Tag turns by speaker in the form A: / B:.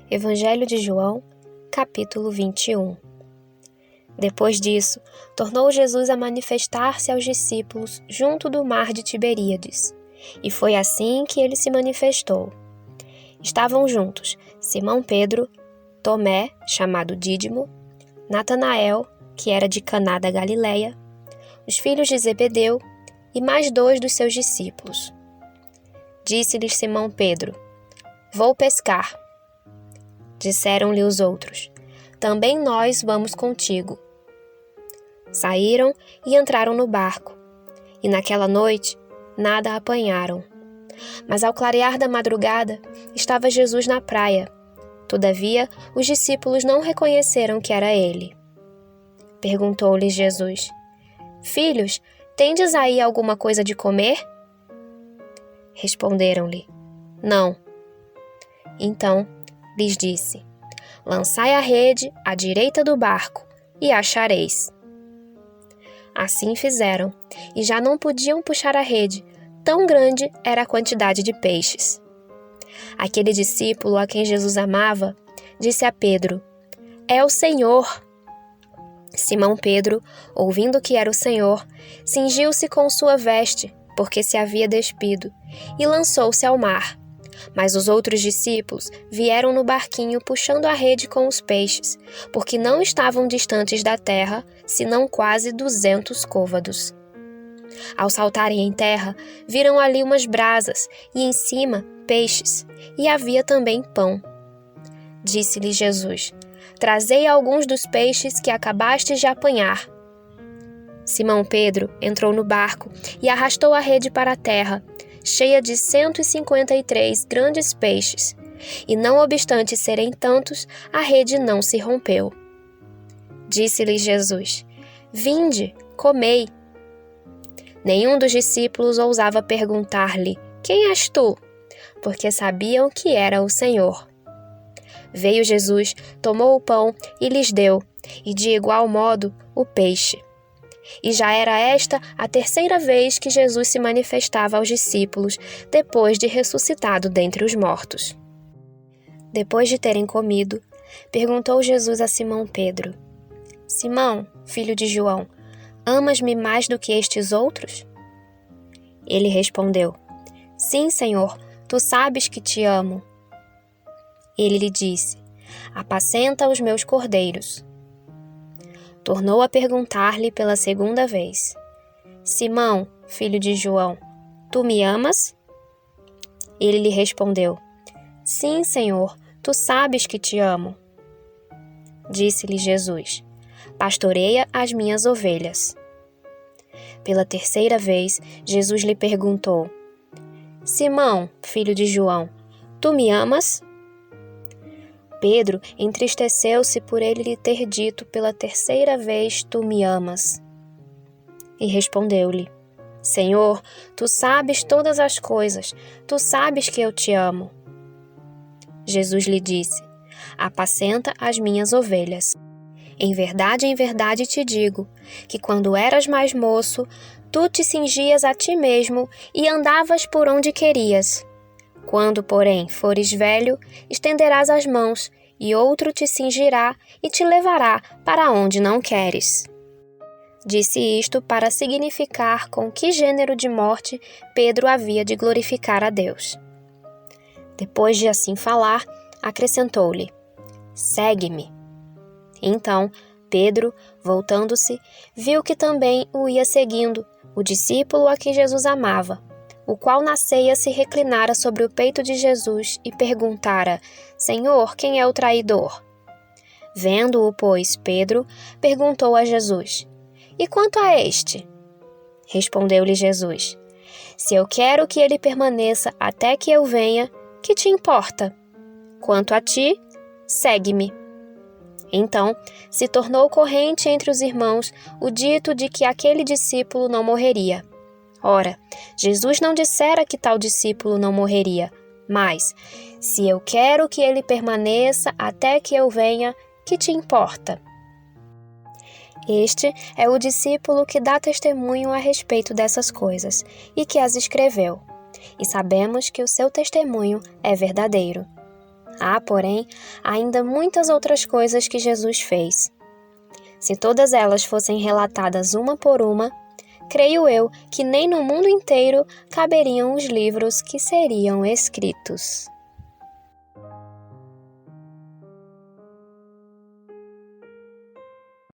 A: Evangelho de João, capítulo 21. Depois disso, tornou Jesus a manifestar-se aos discípulos junto do mar de Tiberíades, e foi assim que ele se manifestou. Estavam juntos Simão Pedro, Tomé, chamado Dídimo, Natanael, que era de Caná da Galileia, os filhos de Zebedeu e mais 2 dos seus discípulos. Disse-lhes Simão Pedro: "Vou pescar." Disseram-lhe os outros: "Também nós vamos contigo." Saíram e entraram no barco, e naquela noite nada apanharam. Mas ao clarear da madrugada estava Jesus na praia. Todavia, os discípulos não reconheceram que era ele. Perguntou-lhes Jesus: "Filhos, tendes aí alguma coisa de comer?" Responderam-lhe: "Não." Então lhes disse: "Lançai a rede à direita do barco, e achareis." Assim fizeram, e já não podiam puxar a rede, tão grande era a quantidade de peixes. Aquele discípulo a quem Jesus amava disse a Pedro: "É o Senhor." Simão Pedro, ouvindo que era o Senhor, cingiu-se com sua veste, porque se havia despido, e lançou-se ao mar. Mas os outros discípulos vieram no barquinho puxando a rede com os peixes, porque não estavam distantes da terra, senão quase 200 côvados. Ao saltarem em terra, viram ali umas brasas, e em cima peixes, e havia também pão. Disse-lhe Jesus: "Trazei alguns dos peixes que acabastes de apanhar." Simão Pedro entrou no barco e arrastou a rede para a terra, cheia de 153 grandes peixes, e não obstante serem tantos, a rede não se rompeu. Disse-lhe Jesus: "Vinde, comei." Nenhum dos discípulos ousava perguntar-lhe: "Quem és tu?", porque sabiam que era o Senhor. Veio Jesus, tomou o pão e lhes deu, e de igual modo o peixe. E já era esta a 3ª vez que Jesus se manifestava aos discípulos, depois de ressuscitado dentre os mortos. Depois de terem comido, perguntou Jesus a Simão Pedro: "Simão, filho de João, amas-me mais do que estes outros?" Ele respondeu: "Sim, Senhor, tu sabes que te amo." Ele lhe disse: "Apacenta os meus cordeiros." Tornou a perguntar-lhe pela 2ª vez: "Simão, filho de João, tu me amas?" Ele lhe respondeu: "Sim, Senhor, tu sabes que te amo." Disse-lhe Jesus: "Pastoreia as minhas ovelhas." Pela 3ª vez, Jesus lhe perguntou: "Simão, filho de João, tu me amas?" Pedro entristeceu-se por ele lhe ter dito pela 3ª vez: "Tu me amas." E respondeu-lhe: "Senhor, tu sabes todas as coisas, tu sabes que eu te amo." Jesus lhe disse: "Apacenta as minhas ovelhas. Em verdade te digo, que quando eras mais moço, tu te cingias a ti mesmo e andavas por onde querias. Quando, porém, fores velho, estenderás as mãos, e outro te cingirá e te levará para onde não queres." Disse isto para significar com que gênero de morte Pedro havia de glorificar a Deus. Depois de assim falar, acrescentou-lhe: "Segue-me." Então, Pedro, voltando-se, viu que também o ia seguindo o discípulo a quem Jesus amava, o qual na ceia se reclinara sobre o peito de Jesus e perguntara: "Senhor, quem é o traidor?" Vendo-o, pois, Pedro perguntou a Jesus: "E quanto a este?" Respondeu-lhe Jesus: "Se eu quero que ele permaneça até que eu venha, que te importa? Quanto a ti, segue-me." Então se tornou corrente entre os irmãos o dito de que aquele discípulo não morreria. Ora, Jesus não dissera que tal discípulo não morreria, mas: "Se eu quero que ele permaneça até que eu venha, que te importa?" Este é o discípulo que dá testemunho a respeito dessas coisas e que as escreveu. E sabemos que o seu testemunho é verdadeiro. Há, porém, ainda muitas outras coisas que Jesus fez. Se todas elas fossem relatadas uma por uma, creio eu que nem no mundo inteiro caberiam os livros que seriam escritos.